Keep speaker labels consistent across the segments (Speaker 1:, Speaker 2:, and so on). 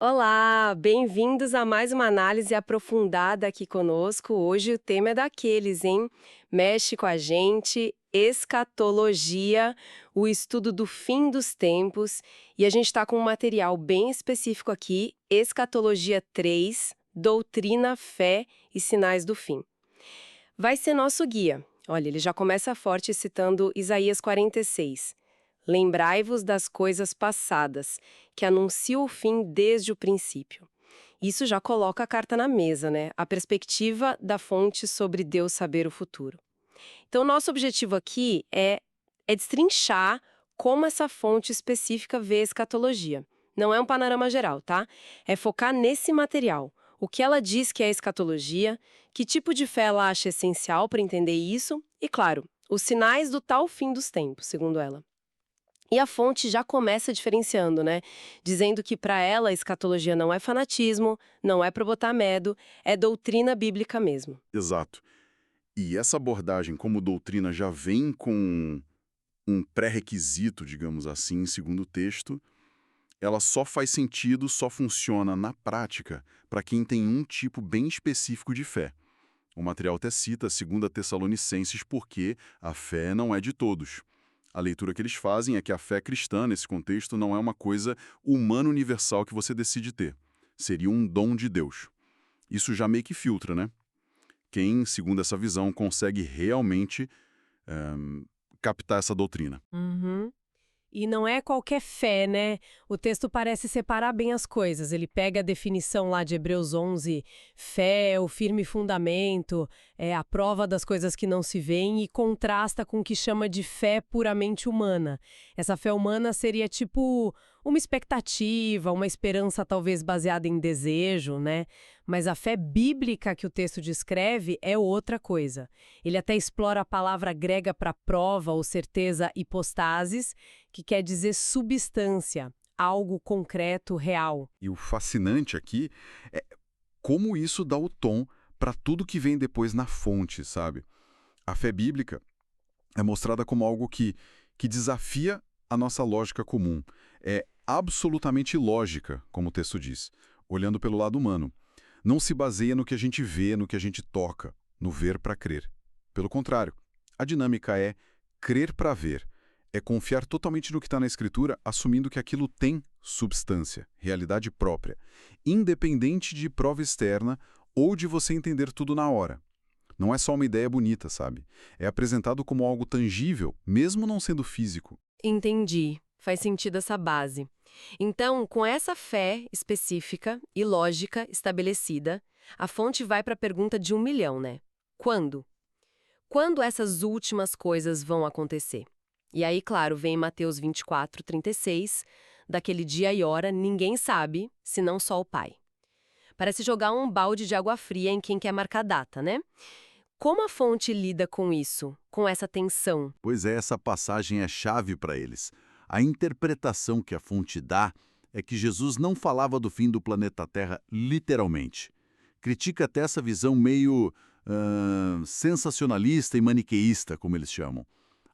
Speaker 1: Olá, bem-vindos a mais uma análise aprofundada aqui conosco. Hoje o tema é daqueles, hein? Mexe com a gente, escatologia, o estudo do fim dos tempos. E a gente está com um material bem específico aqui, Escatologia 3, Doutrina, Fé e Sinais do Fim. Vai ser nosso guia. Olha, ele já começa forte citando Isaías 46. Lembrai-vos das coisas passadas, que anunciam o fim desde o princípio. Isso já coloca a carta na mesa, né? A perspectiva da fonte sobre Deus saber o futuro. Então, nosso objetivo aqui é destrinchar como essa fonte específica vê a escatologia. Não é um panorama geral, tá? É focar nesse material. O que ela diz que é escatologia, que tipo de fé ela acha essencial para entender isso e, claro, os sinais do tal fim dos tempos, segundo ela. E a fonte já começa diferenciando, né? Dizendo que para ela a escatologia não é fanatismo, não é para botar medo, é doutrina bíblica mesmo.
Speaker 2: Exato. E essa abordagem como doutrina já vem com um pré-requisito, digamos assim, segundo o texto, ela só faz sentido, só funciona na prática para quem tem um tipo bem específico de fé. O material até cita 2 Tessalonicenses porque a fé não é de todos. A leitura que eles fazem é que a fé cristã, nesse contexto, não é uma coisa humana universal que você decide ter. Seria um dom de Deus. Isso já meio que filtra, né? Quem, segundo essa visão, consegue realmente captar essa doutrina.
Speaker 1: Uhum. E não é qualquer fé, né? O texto parece separar bem as coisas. Ele pega a definição lá de Hebreus 11, fé é o firme fundamento, é a prova das coisas que não se veem, e contrasta com o que chama de fé puramente humana. Essa fé humana seria tipo uma expectativa, uma esperança talvez baseada em desejo, né? Mas a fé bíblica que o texto descreve é outra coisa. Ele até explora a palavra grega para prova ou certeza hipostasis, que quer dizer substância, algo concreto, real.
Speaker 2: E o fascinante aqui é como isso dá o tom para tudo que vem depois na fonte, sabe? A fé bíblica é mostrada como algo que desafia a nossa lógica comum. É absolutamente lógica, como o texto diz, olhando pelo lado humano. Não se baseia no que a gente vê, no que a gente toca, no ver para crer. Pelo contrário, a dinâmica é crer para ver. É confiar totalmente no que está na Escritura, assumindo que aquilo tem substância, realidade própria, independente de prova externa ou de você entender tudo na hora. Não é só uma ideia bonita, sabe? É apresentado como algo tangível, mesmo não sendo físico.
Speaker 1: Entendi. Faz sentido essa base. Então, com essa fé específica e lógica estabelecida, a fonte vai para a pergunta de 1 milhão, né? Quando? Quando essas últimas coisas vão acontecer? E aí, claro, vem Mateus 24, 36, daquele dia e hora ninguém sabe, senão só o Pai. Parece jogar um balde de água fria em quem quer marcar data, né? Como a fonte lida com isso, com essa tensão?
Speaker 2: Pois é, essa passagem é chave para eles. A interpretação que a fonte dá é que Jesus não falava do fim do planeta Terra literalmente. Critica até essa visão meio sensacionalista e maniqueísta, como eles chamam.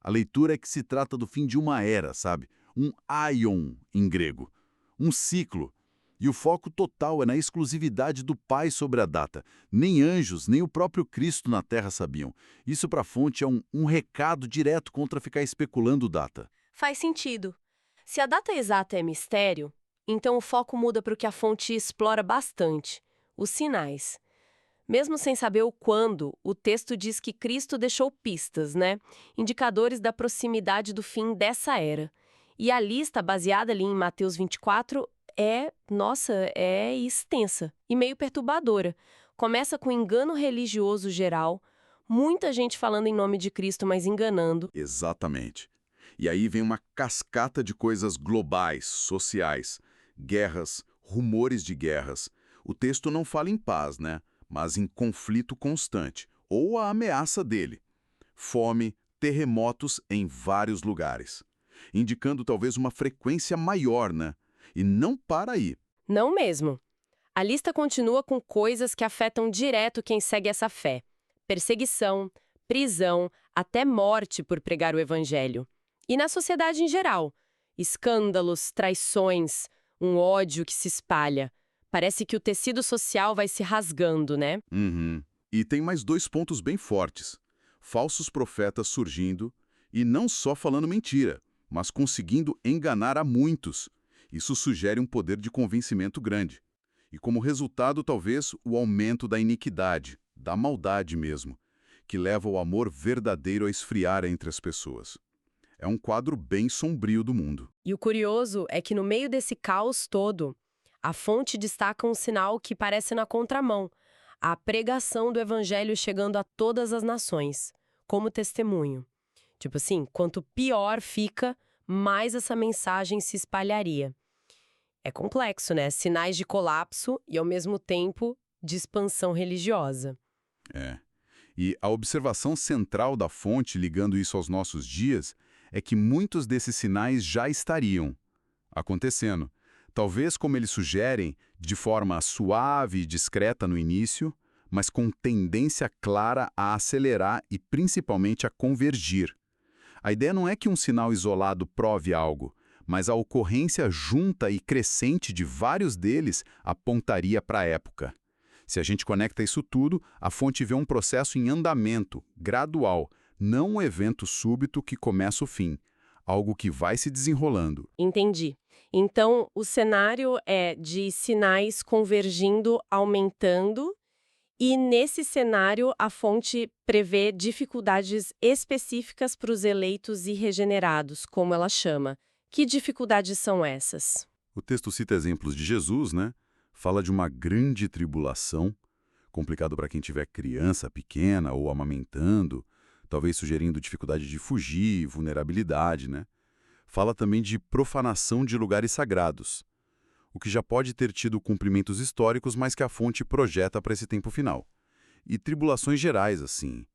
Speaker 2: A leitura é que se trata do fim de uma era, sabe? Um aion em grego. Um ciclo. E o foco total é na exclusividade do Pai sobre a data. Nem anjos, nem o próprio Cristo na Terra sabiam. Isso para a fonte é um recado direto contra ficar especulando data.
Speaker 1: Faz sentido. Se a data exata é mistério, então o foco muda para o que a fonte explora bastante: os sinais. Mesmo sem saber o quando, o texto diz que Cristo deixou pistas, né? Indicadores da proximidade do fim dessa era. E a lista, baseada ali em Mateus 24, é extensa e meio perturbadora. Começa com engano religioso geral, muita gente falando em nome de Cristo, mas enganando.
Speaker 2: Exatamente. E aí vem uma cascata de coisas globais, sociais, guerras, rumores de guerras. O texto não fala em paz, né? Mas em conflito constante, ou a ameaça dele. Fome, terremotos em vários lugares, indicando talvez uma frequência maior, né? E não para aí.
Speaker 1: Não mesmo. A lista continua com coisas que afetam direto quem segue essa fé: perseguição, prisão, até morte por pregar o evangelho. E na sociedade em geral: escândalos, traições, um ódio que se espalha. Parece que o tecido social vai se rasgando, né?
Speaker 2: Uhum. E tem mais dois pontos bem fortes. Falsos profetas surgindo e não só falando mentira, mas conseguindo enganar a muitos. Isso sugere um poder de convencimento grande. E como resultado, talvez, o aumento da iniquidade, da maldade mesmo, que leva o amor verdadeiro a esfriar entre as pessoas. É um quadro bem sombrio do mundo.
Speaker 1: E o curioso é que no meio desse caos todo, a fonte destaca um sinal que parece na contramão: a pregação do evangelho chegando a todas as nações, como testemunho. Tipo assim, quanto pior fica, mais essa mensagem se espalharia. É complexo, né? Sinais de colapso e, ao mesmo tempo, de expansão religiosa.
Speaker 2: É. E a observação central da fonte ligando isso aos nossos dias é que muitos desses sinais já estariam acontecendo. Talvez, como eles sugerem, de forma suave e discreta no início, mas com tendência clara a acelerar e principalmente a convergir. A ideia não é que um sinal isolado prove algo, mas a ocorrência junta e crescente de vários deles apontaria para a época. Se a gente conecta isso tudo, a fonte vê um processo em andamento, gradual, não um evento súbito que começa o fim, algo que vai se desenrolando.
Speaker 1: Entendi. Então, o cenário é de sinais convergindo, aumentando, e nesse cenário a fonte prevê dificuldades específicas para os eleitos e regenerados, como ela chama. Que dificuldades são essas?
Speaker 2: O texto cita exemplos de Jesus, né? Fala de uma grande tribulação, complicado para quem tiver criança pequena ou amamentando, talvez sugerindo dificuldade de fugir, vulnerabilidade, né? Fala também de profanação de lugares sagrados, o que já pode ter tido cumprimentos históricos, mas que a fonte projeta para esse tempo final. E tribulações gerais, assim,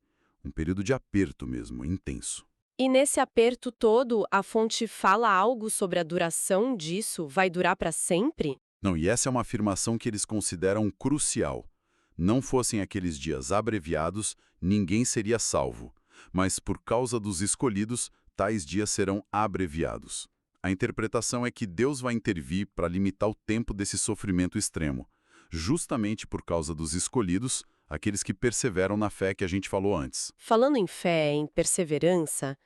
Speaker 2: um período de aperto mesmo, intenso.
Speaker 1: E nesse aperto todo, a fonte fala algo sobre a duração disso? Vai durar para sempre?
Speaker 2: Não, e essa é uma afirmação que eles consideram crucial. Não fossem aqueles dias abreviados, ninguém seria salvo. Mas por causa dos escolhidos, tais dias serão abreviados. A interpretação é que Deus vai intervir para limitar o tempo desse sofrimento extremo, justamente por causa dos escolhidos, aqueles que perseveram na fé que a gente falou antes.
Speaker 1: Falando em fé, em perseverança,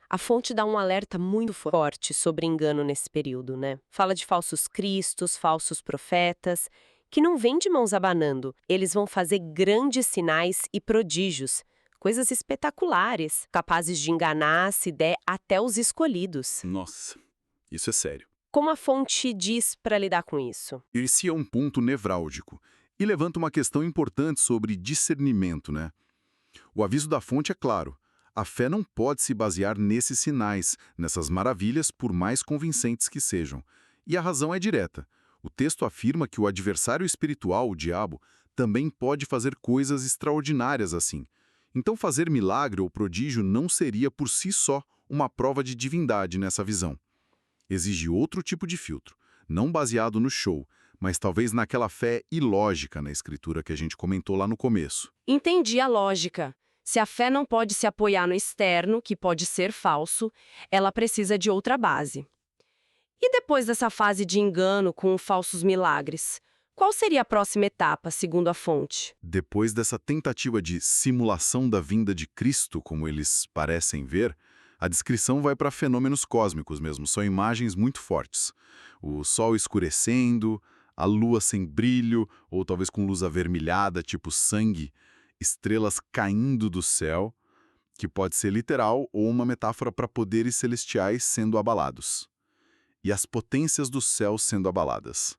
Speaker 1: a fonte dá um alerta muito forte sobre engano nesse período, né? Fala de falsos cristos, falsos profetas, que não vêm de mãos abanando. Eles vão fazer grandes sinais e prodígios, coisas espetaculares, capazes de enganar, se der, até os escolhidos.
Speaker 2: Nossa, isso é sério.
Speaker 1: Como a fonte diz para lidar com isso?
Speaker 2: Esse é um ponto nevrálgico e levanta uma questão importante sobre discernimento, né? O aviso da fonte é claro. A fé não pode se basear nesses sinais, nessas maravilhas, por mais convincentes que sejam. E a razão é direta. O texto afirma que o adversário espiritual, o diabo, também pode fazer coisas extraordinárias assim. Então fazer milagre ou prodígio não seria por si só uma prova de divindade nessa visão. Exige outro tipo de filtro, não baseado no show, mas talvez naquela fé ilógica na escritura que a gente comentou lá no começo.
Speaker 1: Entendi a lógica. Se a fé não pode se apoiar no externo, que pode ser falso, ela precisa de outra base. E depois dessa fase de engano com falsos milagres, qual seria a próxima etapa, segundo a fonte?
Speaker 2: Depois dessa tentativa de simulação da vinda de Cristo, como eles parecem ver, a descrição vai para fenômenos cósmicos mesmo, são imagens muito fortes. O sol escurecendo, a lua sem brilho, ou talvez com luz avermelhada, tipo sangue, estrelas caindo do céu, que pode ser literal ou uma metáfora para poderes celestiais sendo abalados. E as potências do céu sendo abaladas.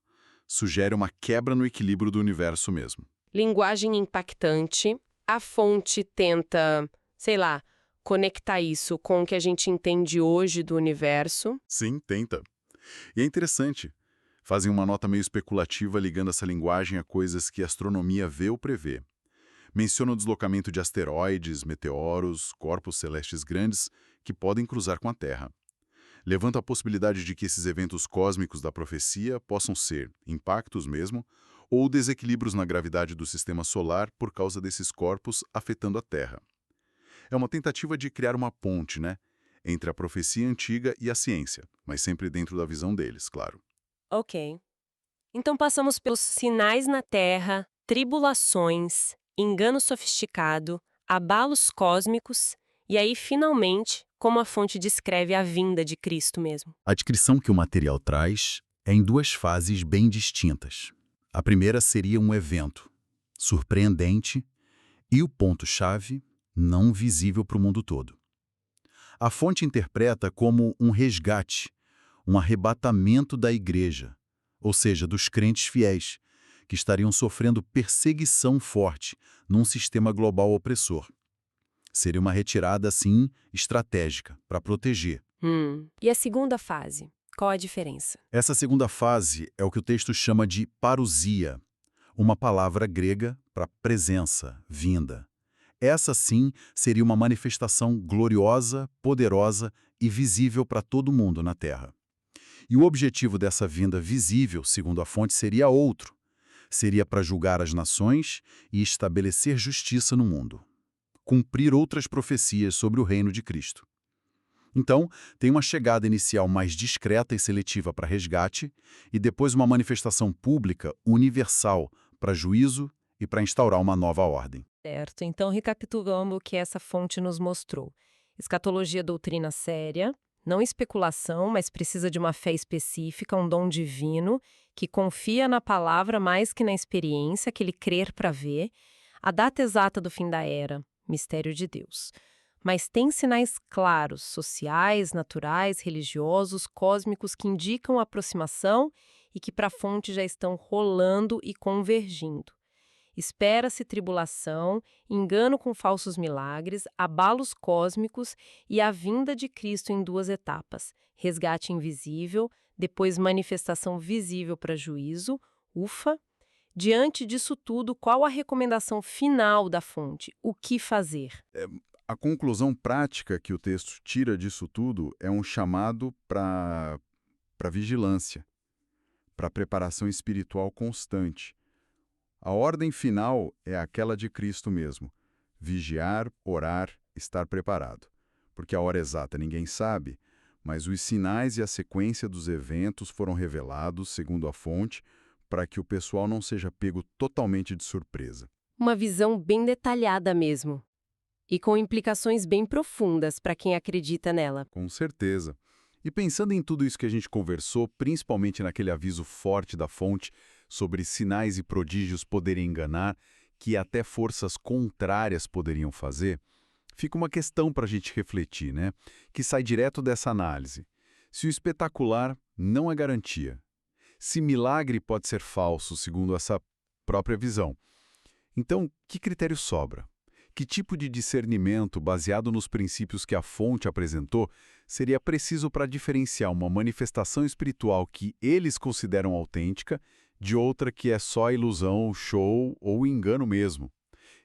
Speaker 2: Sugere uma quebra no equilíbrio do universo mesmo.
Speaker 1: Linguagem impactante. A fonte tenta, sei lá, conectar isso com o que a gente entende hoje do universo.
Speaker 2: Sim, tenta. E é interessante. Fazem uma nota meio especulativa ligando essa linguagem a coisas que a astronomia vê ou prevê. Menciona o deslocamento de asteroides, meteoros, corpos celestes grandes que podem cruzar com a Terra. Levanta a possibilidade de que esses eventos cósmicos da profecia possam ser impactos mesmo, ou desequilíbrios na gravidade do sistema solar por causa desses corpos afetando a Terra. É uma tentativa de criar uma ponte, né, entre a profecia antiga e a ciência, mas sempre dentro da visão deles, claro.
Speaker 1: Ok. Então passamos pelos sinais na Terra, tribulações, engano sofisticado, abalos cósmicos e aí, finalmente, como a fonte descreve a vinda de Cristo mesmo.
Speaker 3: A descrição que o material traz é em duas fases bem distintas. A primeira seria um evento surpreendente e o ponto-chave não visível para o mundo todo. A fonte interpreta como um resgate, um arrebatamento da igreja, ou seja, dos crentes fiéis, que estariam sofrendo perseguição forte num sistema global opressor. Seria uma retirada, assim, estratégica, para proteger.
Speaker 1: E a segunda fase? Qual a diferença?
Speaker 3: Essa segunda fase é o que o texto chama de parousia, uma palavra grega para presença, vinda. Essa, sim, seria uma manifestação gloriosa, poderosa e visível para todo mundo na Terra. E o objetivo dessa vinda visível, segundo a fonte, seria outro. Seria para julgar as nações e estabelecer justiça no mundo. Cumprir outras profecias sobre o reino de Cristo. Então, tem uma chegada inicial mais discreta e seletiva para resgate e depois uma manifestação pública universal para juízo e para instaurar uma nova ordem.
Speaker 1: Certo, então recapitulando o que essa fonte nos mostrou. Escatologia doutrina séria, não especulação, mas precisa de uma fé específica, um dom divino, que confia na palavra mais que na experiência, aquele crer para ver, a data exata do fim da era, mistério de Deus. Mas tem sinais claros, sociais, naturais, religiosos, cósmicos, que indicam a aproximação e que para a fonte já estão rolando e convergindo. Espera-se tribulação, engano com falsos milagres, abalos cósmicos e a vinda de Cristo em duas etapas: resgate invisível, depois manifestação visível para juízo, ufa. Diante disso tudo, qual a recomendação final da fonte? O que fazer?
Speaker 2: A conclusão prática que o texto tira disso tudo é um chamado para vigilância, para preparação espiritual constante. A ordem final é aquela de Cristo mesmo: vigiar, orar, estar preparado. Porque a hora exata ninguém sabe, mas os sinais e a sequência dos eventos foram revelados, segundo a fonte, para que o pessoal não seja pego totalmente de surpresa.
Speaker 1: Uma visão bem detalhada mesmo. E com implicações bem profundas para quem acredita nela.
Speaker 2: Com certeza. E pensando em tudo isso que a gente conversou, principalmente naquele aviso forte da fonte sobre sinais e prodígios poderem enganar, que até forças contrárias poderiam fazer, fica uma questão para a gente refletir, né? Que sai direto dessa análise. Se o espetacular não é garantia, se milagre pode ser falso, segundo essa própria visão, então que critério sobra? Que tipo de discernimento, baseado nos princípios que a fonte apresentou, seria preciso para diferenciar uma manifestação espiritual que eles consideram autêntica de outra que é só ilusão, show ou engano mesmo?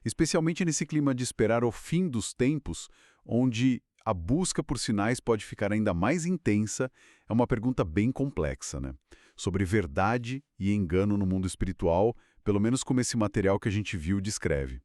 Speaker 2: Especialmente nesse clima de esperar o fim dos tempos, onde a busca por sinais pode ficar ainda mais intensa, é uma pergunta bem complexa, né? Sobre verdade e engano no mundo espiritual, pelo menos como esse material que a gente viu descreve.